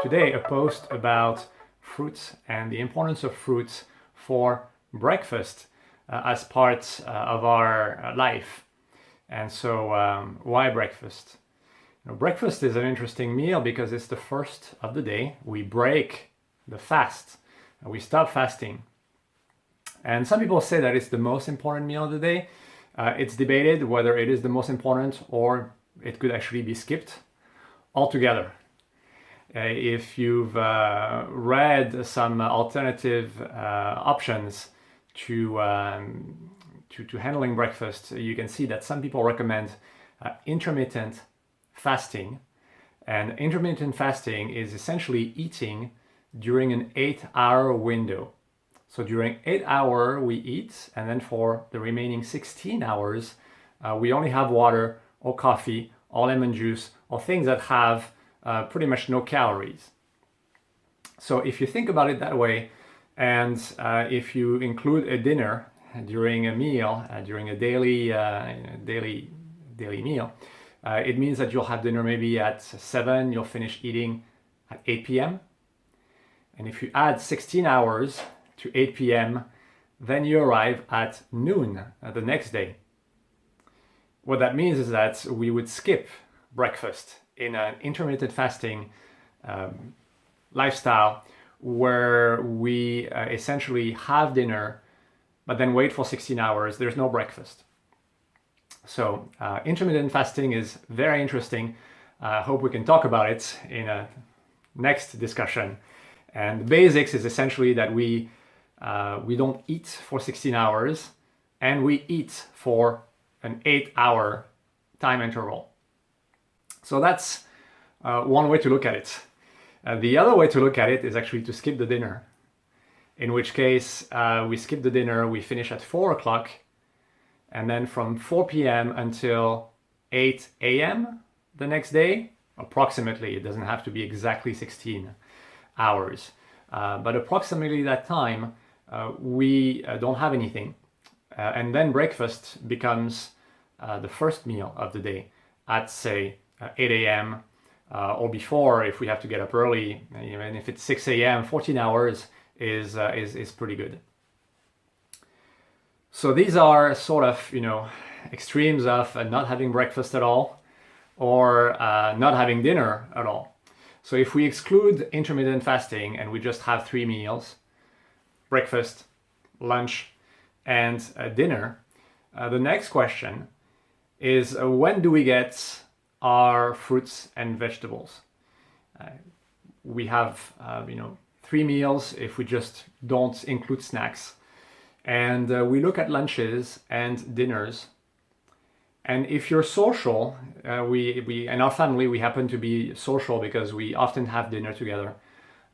Today, a post about fruits and the importance of fruits for breakfast as part of our life. And so, why breakfast? Breakfast is an interesting meal because it's the first of the day. We break the fast. We stop fasting. And some people say that it's the most important meal of the day. It's debated whether it is the most important or it could actually be skipped altogether. If you've read some alternative options to handling breakfast, you can see that some people recommend intermittent fasting. And intermittent fasting is essentially eating during an 8-hour window. So during 8 hours we eat, and then for the remaining 16 hours we only have water or coffee or lemon juice or things that have pretty much no calories. So if you think about it that way, and if you include a dinner during a meal, during a daily meal, it means that you'll have dinner maybe at 7, you'll finish eating at 8 p.m. And if you add 16 hours to 8 p.m., then you arrive at noon the next day. What that means is that we would skip breakfast in an intermittent fasting lifestyle where we essentially have dinner but then wait for 16 hours. There's no breakfast. So intermittent fasting is very interesting. I hope we can talk about it in a next discussion. And the basics is essentially that we don't eat for 16 hours and we eat for an 8-hour time interval. So that's one way to look at it. The other way to look at it is actually to skip the dinner. In which case we skip the dinner, we finish at 4 o'clock, and then from 4 p.m. until 8 a.m. the next day, approximately, it doesn't have to be exactly 16 hours, but approximately that time, we don't have anything. And then breakfast becomes the first meal of the day at, say, 8 a.m. Or before, if we have to get up early. And if it's 6 a.m., 14 hours is pretty good. So these are sort of, extremes of not having breakfast at all or not having dinner at all. So if we exclude intermittent fasting and we just have 3 meals, breakfast, lunch, and dinner, the next question is when do we get our fruits and vegetables? We have 3 meals if we just don't include snacks, and we look at lunches and dinners. And if you're social, we in our family we happen to be social because we often have dinner together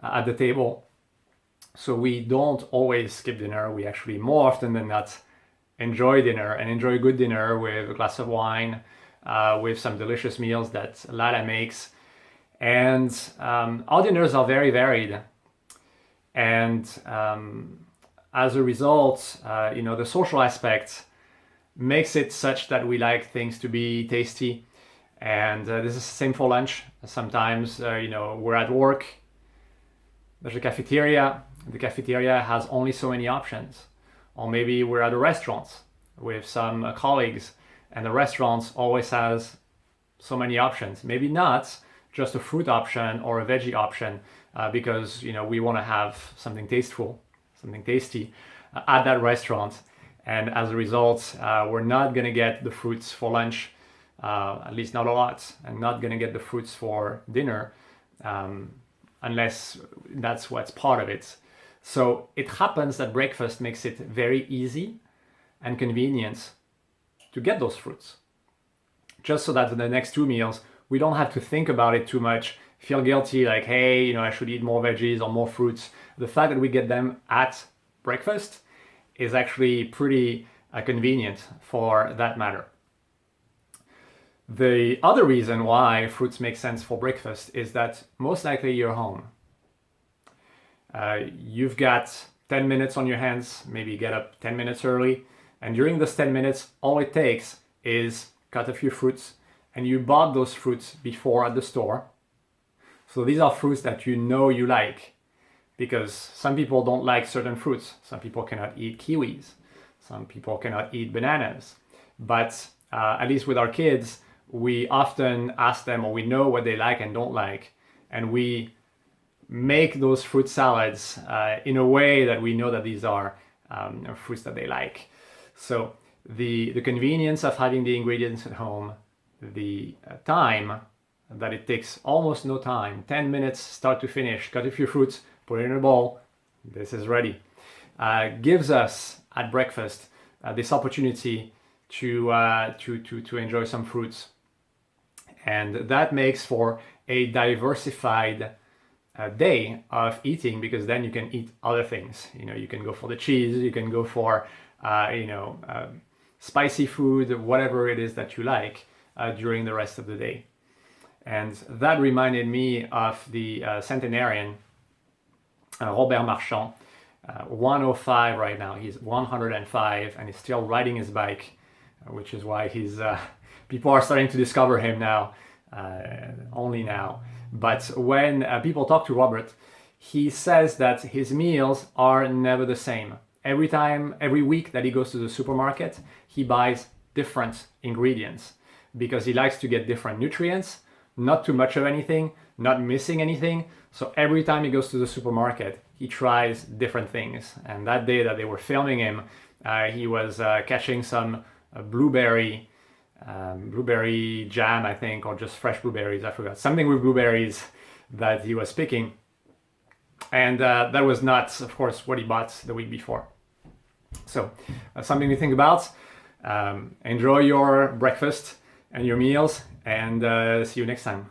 at the table. So we don't always skip dinner. We actually more often than not enjoy dinner and enjoy good dinner with a glass of wine, with some delicious meals that Lala makes. And our dinners are very varied. And as a result, the social aspect makes it such that we like things to be tasty. And this is the same for lunch. Sometimes, we're at work, there's a cafeteria. The cafeteria has only so many options. Or maybe we're at a restaurant with some colleagues, and the restaurant always has so many options. Maybe not just a fruit option or a veggie option, because we want to have something tasteful, something tasty at that restaurant. And as a result, we're not going to get the fruits for lunch, at least not a lot, and not going to get the fruits for dinner, unless that's what's part of it. So it happens that breakfast makes it very easy and convenient to get those fruits. Just so that in the next 2 meals, we don't have to think about it too much, feel guilty like, hey, I should eat more veggies or more fruits. The fact that we get them at breakfast is actually pretty convenient for that matter. The other reason why fruits make sense for breakfast is that most likely you're home. You've got 10 minutes on your hands, maybe get up 10 minutes early, and during those 10 minutes, all it takes is cut a few fruits, and you bought those fruits before at the store. So these are fruits that you know you like, because some people don't like certain fruits. Some people cannot eat kiwis. Some people cannot eat bananas. But at least with our kids, we often ask them, or we know what they like and don't like, and we make those fruit salads in a way that we know that these are fruits that they like. So the convenience of having the ingredients at home, the time that it takes almost no time, 10 minutes start to finish, cut a few fruits, put it in a bowl, this is ready, gives us at breakfast this opportunity to enjoy some fruits. And that makes for a diversified day of eating, because then you can eat other things. You can go for the cheese, you can go for spicy food, whatever it is that you like during the rest of the day. And that reminded me of the centenarian Robert Marchand, 105 right now. He's 105 and he's still riding his bike, which is why people are starting to discover him now, only now. But when people talk to Robert, he says that his meals are never the same. Every week that he goes to the supermarket, he buys different ingredients because he likes to get different nutrients, not too much of anything, not missing anything. So every time he goes to the supermarket, he tries different things. And that day that they were filming him, he was catching some blueberry jam, I think, or just fresh blueberries, I forgot. Something with blueberries that he was picking. And that was not, of course, what he bought the week before. So something to think about. Enjoy your breakfast and your meals, and see you next time.